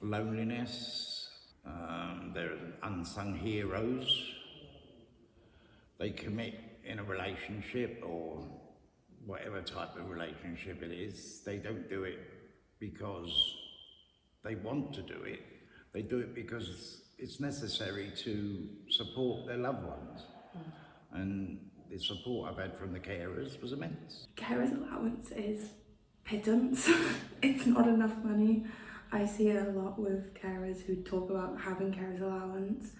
loneliness. There are unsung heroes. They commit in a relationship or whatever type of relationship it is. They don't do it because they want to do it. They do it because it's necessary to support their loved ones. And the support I've had from the carers was immense. Carers allowance is pittance. It's not enough money. I see it a lot with carers who talk about having carers allowance.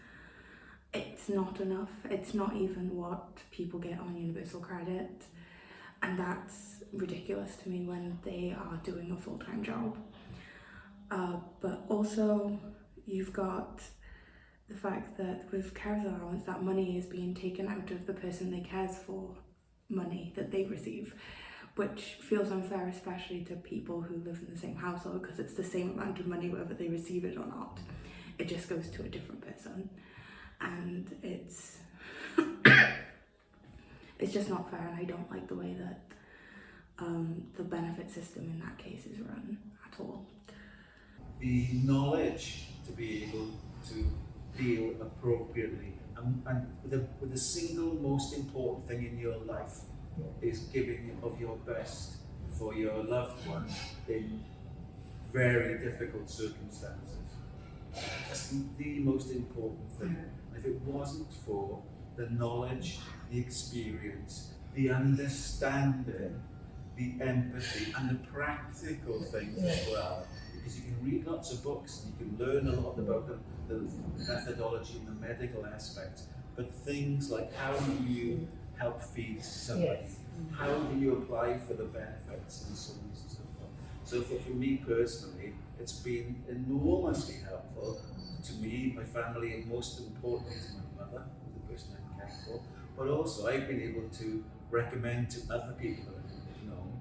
It's not enough. It's not even what people get on universal credit. And that's ridiculous to me when they are doing a full-time job. But also you've got the fact that with carers allowance, that money is being taken out of the person they cares for money that they receive, which feels unfair, especially to people who live in the same household, because it's the same amount of money whether they receive it or not. It just goes to a different person, and it's just not fair, and I don't like the way that the benefit system in that case is run at all. The knowledge to be able to deal appropriately and with the single most important thing in your life is giving of your best for your loved one in very difficult circumstances. That's the most important thing. If it wasn't for the knowledge, the experience, the understanding, the empathy and the practical things as well, because you can read lots of books and you can learn a lot about the methodology and the medical aspects, but things like how do you help feed somebody, how do you apply for the benefits and so on and so forth. So for me personally, it's been enormously helpful to me, my family, and most importantly to my mother, who's the person I'm caring for, but also I've been able to recommend to other people that I've known,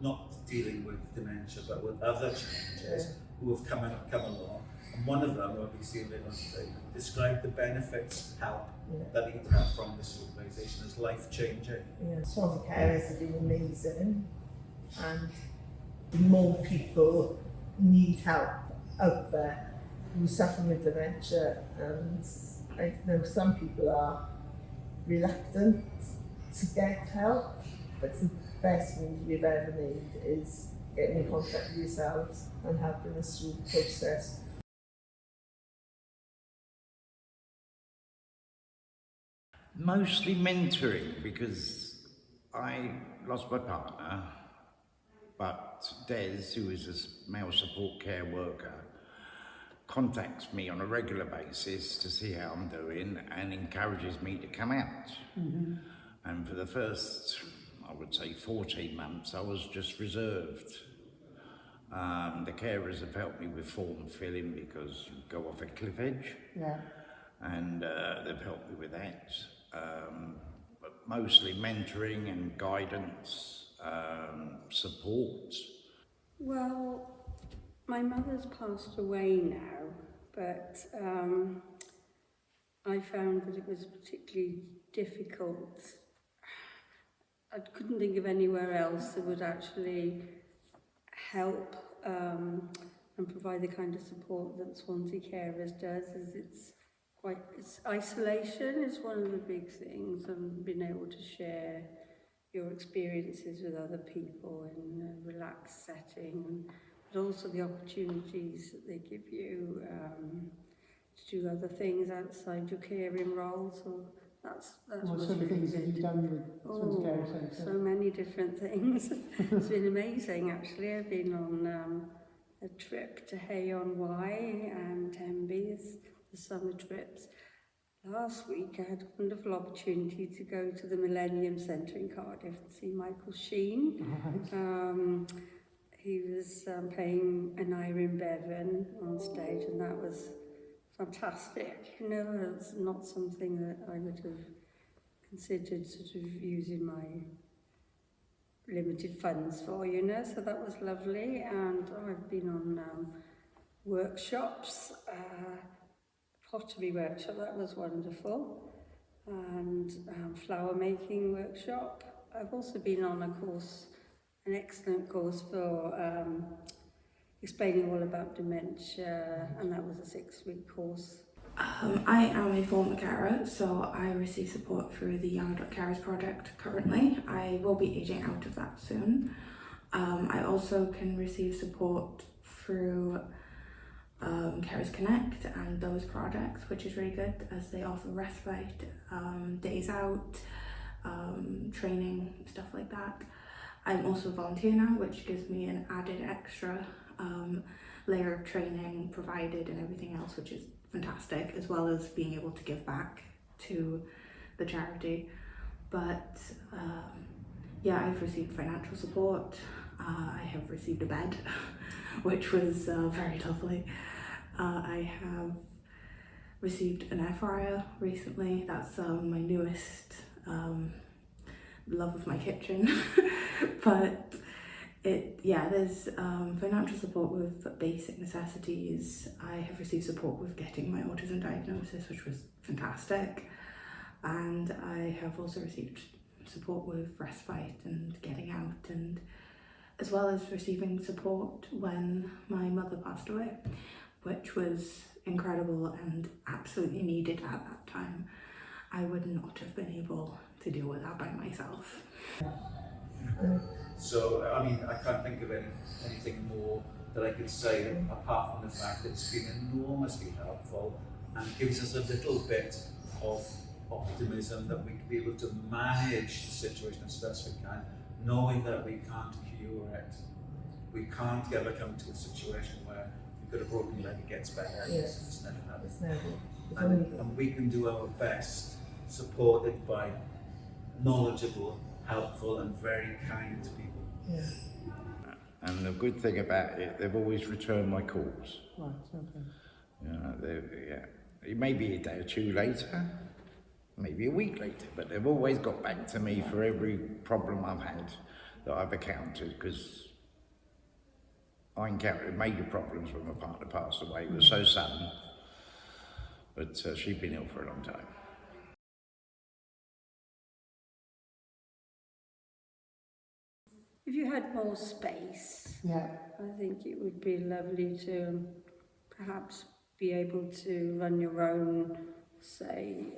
not dealing with dementia, but with other challenges who have come along. And one of them, I'll be seeing later on today, described the benefits, help that he'd had from this organisation as life-changing. Swansea Carers have been amazing, and more people need help out there who suffer with dementia, and I know some people are reluctant to get help, but the best move we've ever made is getting in contact with yourselves and helping us through the process. Mostly mentoring, because I lost my partner, but Des, who is a male support care worker, contacts me on a regular basis to see how I'm doing and encourages me to come out. And for the first, I would say 14 months, I was just reserved. The carers have helped me with form filling because you go off a cliff edge. And they've helped me with that. But mostly mentoring and guidance, support. Well, my mother's passed away now, but I found that it was particularly difficult. I couldn't think of anywhere else that would actually help and provide the kind of support that Swansea Carers does. It's isolation is one of the big things, and being able to share your experiences with other people in a relaxed setting, but also the opportunities that they give you to do other things outside your caring role. So that's what sort of things have you done with Swansea Carers Centre? So many different things. It's been amazing actually. I've been on a trip to Hay-on-Wye and Tenby, the summer trips. Last week I had a wonderful opportunity to go to the Millennium Centre in Cardiff and see Michael Sheen. Right. He was playing an Iron Bevan on stage, and that was fantastic. You know, it's not something that I would have considered sort of using my limited funds for, you know, so that was lovely. And I've been on workshops, pottery workshop, that was wonderful, and flower making workshop. I've also been on a course, an excellent course for explaining all about dementia, and that was a 6-week course. I am a former carer, so I receive support through the Young Adult Carers Project currently. I will be aging out of that soon. I also can receive support through Carers Connect and those projects, which is really good as they offer respite, days out, training, stuff like that. I'm also a volunteer now, which gives me an added extra layer of training provided and everything else, which is fantastic, as well as being able to give back to the charity. But yeah, I've received financial support. I have received a bed, which was very lovely. I have received an air fryer recently. That's my newest love of my kitchen. But there's financial support with basic necessities. I have received support with getting my autism diagnosis, which was fantastic. And I have also received support with respite and getting out, and as well as receiving support when my mother passed away, which was incredible and absolutely needed at that time. I would not have been able to deal with that by myself. So, I mean, I can't think of anything more that I could say apart from the fact that it's been enormously helpful and gives us a little bit of optimism that we can be able to manage the situation as best we can, knowing that we can't cure it. We can't ever come to a situation where you've got a broken leg, it gets better. Yes. It's never happened. It's never. And we can do our best, supported by knowledgeable, helpful and very kind people. Yeah. And the good thing about it, they've always returned my calls. Right, okay. You know, it may be a day or two later, maybe a week later, but they've always got back to me for every problem I've had that I've encountered, because I encountered major problems when my partner passed away. It was so sudden, but she'd been ill for a long time. If you had more space, Yeah, I think it would be lovely to perhaps be able to run your own, say,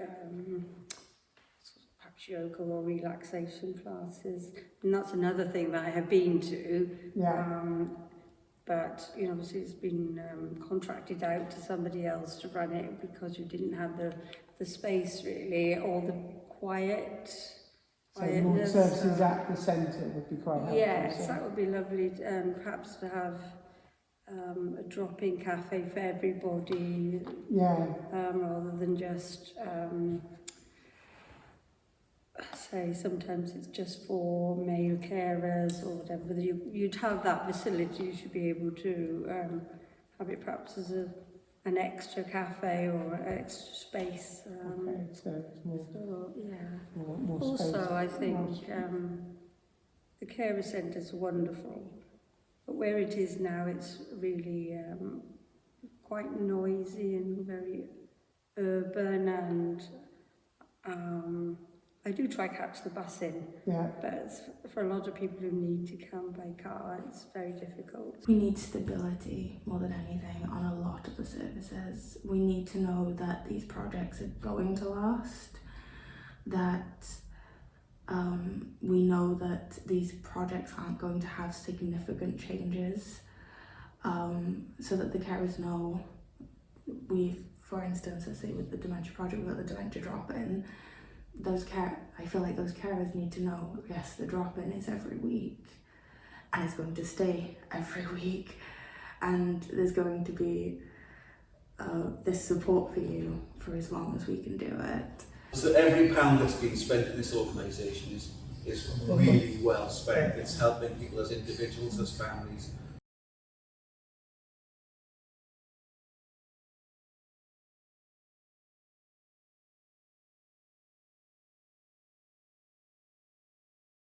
perhaps yoga or relaxation classes. And that's another thing that I have been to. yeah, But, you know, obviously it's been contracted out to somebody else to run it because you didn't have the space really, or the quietness. so more services at the centre would be quite helpful. Yes, so. that would be lovely, perhaps to have a drop-in cafe for everybody, Yeah, rather than just, say, sometimes it's just for male carers or whatever. You'd have that facility, you should be able to have it perhaps as an extra cafe or an extra space. okay, so it's more, So, yeah. more space. Also, I think the carer centre is wonderful, but where it is now, it's really quite noisy and very urban, and I do try catch the bus in, Yeah, but for a lot of people who need to come by car, it's very difficult. We need stability more than anything on a lot of the services. We need to know that these projects are going to last, that we know that these projects aren't going to have significant changes, so that the carers know. For instance, let's say with the dementia project, we've got the dementia drop-in. I feel like those carers need to know, yes, the drop-in is every week and it's going to stay every week, and there's going to be this support for you for as long as we can do it. So every pound that's been spent in this organisation is really well spent. It's helping people as individuals, as families,